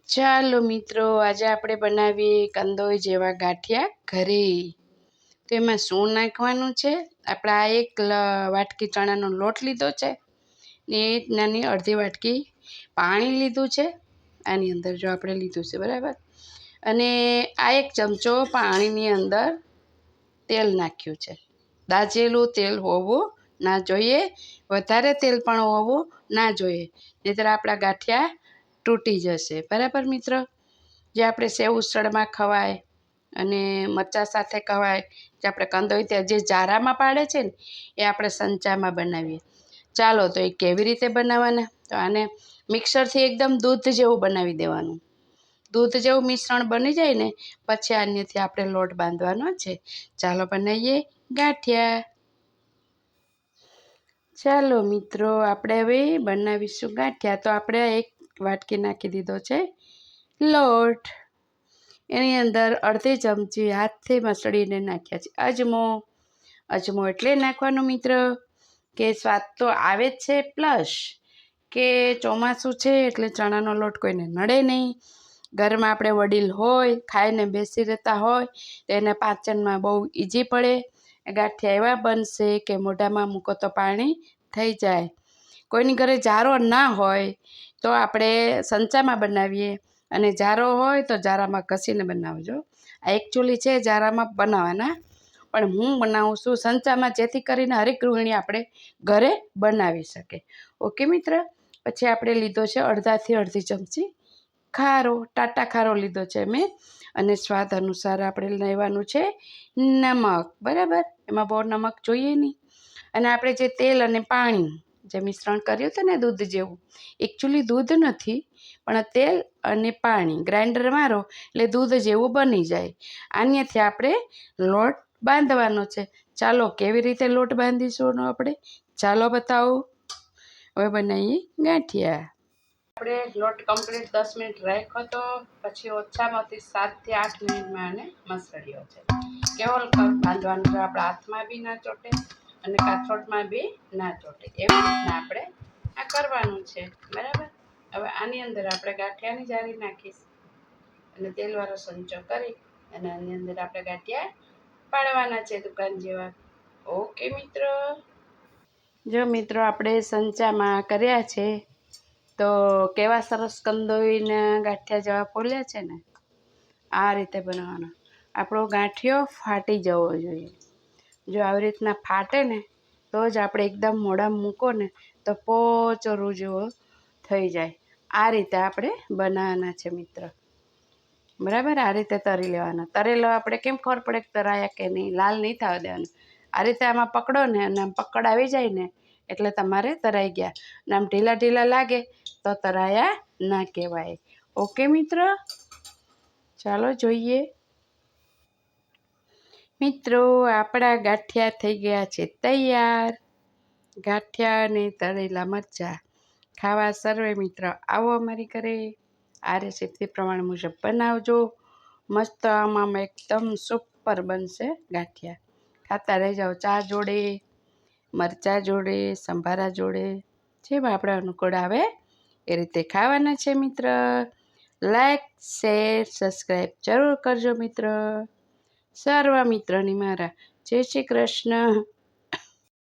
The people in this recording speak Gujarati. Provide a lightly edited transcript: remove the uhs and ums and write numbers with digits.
ચાલો મિત્રો, આજે આપણે બનાવીએ કંદોઈ જેવા ગાંઠિયા ઘરે. તો એમાં શું નાખવાનું છે? આપણે આ એક વાટકી ચણાનો લોટ લીધો છે ને એક નાની અડધી વાટકી પાણી લીધું છે. આની અંદર જો આપણે લીધું છે, બરાબર. અને આ એક ચમચો પાણીની અંદર તેલ નાખ્યું છે. દાજેલું તેલ હોવું ના જોઈએ, વધારે તેલ પણ હોવું ના જોઈએ, નહીંતર આપણા ગાંઠિયા તૂટી જશે, બરાબર મિત્રો. જે આપણે સેવ ઉસળમાં ખવાય અને મરચાં સાથે ખવાય, જે આપણે કંદોઈ ત્યાં જે જારામાં પાડે છે ને એ આપણે સંચામાં બનાવીએ. ચાલો તો એ કેવી રીતે બનાવવાના? તો આને મિક્સરથી એકદમ દૂધ જેવું બનાવી દેવાનું. દૂધ જેવું મિશ્રણ બની જાય ને પછી આનેથી આપણે લોટ બાંધવાનો છે. ચાલો બનાવીએ ગાંઠિયા. ચાલો મિત્રો, આપણે હવે બનાવીશું ગાંઠિયા. તો આપણે એક વાટકી નાખી દીધો છે લોટ. એની અંદર અડધી ચમચી હાથથી મસળીને નાખ્યા છે અજમો. અજમો એટલે નાખવાનો મિત્ર કે સ્વાદ તો આવે જ છે, પ્લસ કે ચોમાસું છે એટલે ચણાનો લોટ કોઈને નડે નહીં. ઘરમાં આપણે વડીલ હોય, ખાઈને બેસી રહેતા હોય તો એને પાચનમાં બહુ ઇઝી પડે. ગાંઠિયા એવા બનશે કે મોઢામાં મૂકો તો પાણી થઈ જાય. કોઈની ઘરે જારો ના હોય તો આપણે સંચામાં બનાવીએ, અને જારો હોય તો જારામાં ઘસીને બનાવજો. આ એકચ્યુઅલી છે જારામાં બનાવવાના, પણ હું બનાવું છું સંચામાં, જેથી કરીને હરેક ગૃહિણી આપણે ઘરે બનાવી શકે. ઓકે મિત્ર. પછી આપણે લીધો છે અડધાથી અડધી ચમચી ખારો, ટાટા ખારો લીધો છે મેં. અને સ્વાદ અનુસાર આપણે લેવાનું છે નમક, બરાબર. એમાં બહુ નમક જોઈએ નહીં. અને આપણે જે તેલ અને પાણી જે મિશ્રણ કર્યું હતું ને દૂધ જેવું, એકચ્યુઅલી દૂધ નથી પણ તેલ અને પાણી ગ્રાઇન્ડર મારો એટલે દૂધ જેવું બની જાય. આનેથી આપણે લોટ બાંધવાનો છે. ચાલો કેવી રીતે લોટ બાંધીશું આપણે, ચાલો બતાવો. હવે બનાવીએ ગાંઠિયા. આપણે લોટ કમ્પ્લીટ 10 મિનિટ રાખ્યો તો પછી ઓછામાંથી 7 થી 8 મિનિટમાં આને મસળ્યો છે. કેવો બાંધવાનો છે, આપણા હાથમાં બી ના ચોટે અને કાથરોટમાં બી ના ચોટે, એવી રીતના આપણે આ કરવાનું છે, બરાબર. હવે આની અંદર આપણે ગાંઠિયાની જારી નાખીશ અને તેલવાળો સંચો કરી અને આની અંદર આપણે ગાંઠિયા પાડવાના છે દુકાન જેવા. ઓકે મિત્રો. જો મિત્રો, આપણે સંચામાં કર્યા છે તો કેવા સરસ કંદોઈના ગાંઠિયા જેવા ફોલ્યા છે ને. આ રીતે બનાવવાનો. આપણો ગાંઠિયો ફાટી જવો જોઈએ. જો આવી રીતના ફાટે ને તો જ આપણે એકદમ મોઢામાં મૂકો ને તો પોચરું જેવો થઈ જાય. આ રીતે આપણે બનાવવાના છે મિત્ર, બરાબર. આ રીતે તરી લેવાના. તરેલો આપણે કેમ ખબર પડે કે તરાયા કે નહીં, લાલ નહીં થવા દેવાનું. આ રીતે આમાં પકડો ને અને આમ પકડ આવી જાય ને એટલે તમારે તરાઈ ગયા. અને આમ ઢીલા ઢીલા લાગે તો તરાયા ના કહેવાય. ઓકે મિત્ર. ચાલો જોઈએ. મિત્રો, આપણા ગાંઠિયા થઈ ગયા છે તૈયાર. ગાંઠિયા અને તળેલા મરચાં ખાવા સર્વે મિત્ર આવો અમારી ઘરે. આ રેસીપી પ્રમાણે મુજબ બનાવજો. મસ્ત આમાં એકદમ સુપર બનશે ગાંઠિયા. ખાતા રહી જાઓ, ચા જોડે, મરચાં જોડે, સંભારા જોડે, જેમ આપણે અનુકૂળ આવે એ રીતે ખાવાના છે મિત્ર. લાઈક, શેર, સબસ્ક્રાઈબ જરૂર કરજો મિત્ર. સર્વ મિત્રોની મારા જય શ્રી કૃષ્ણ.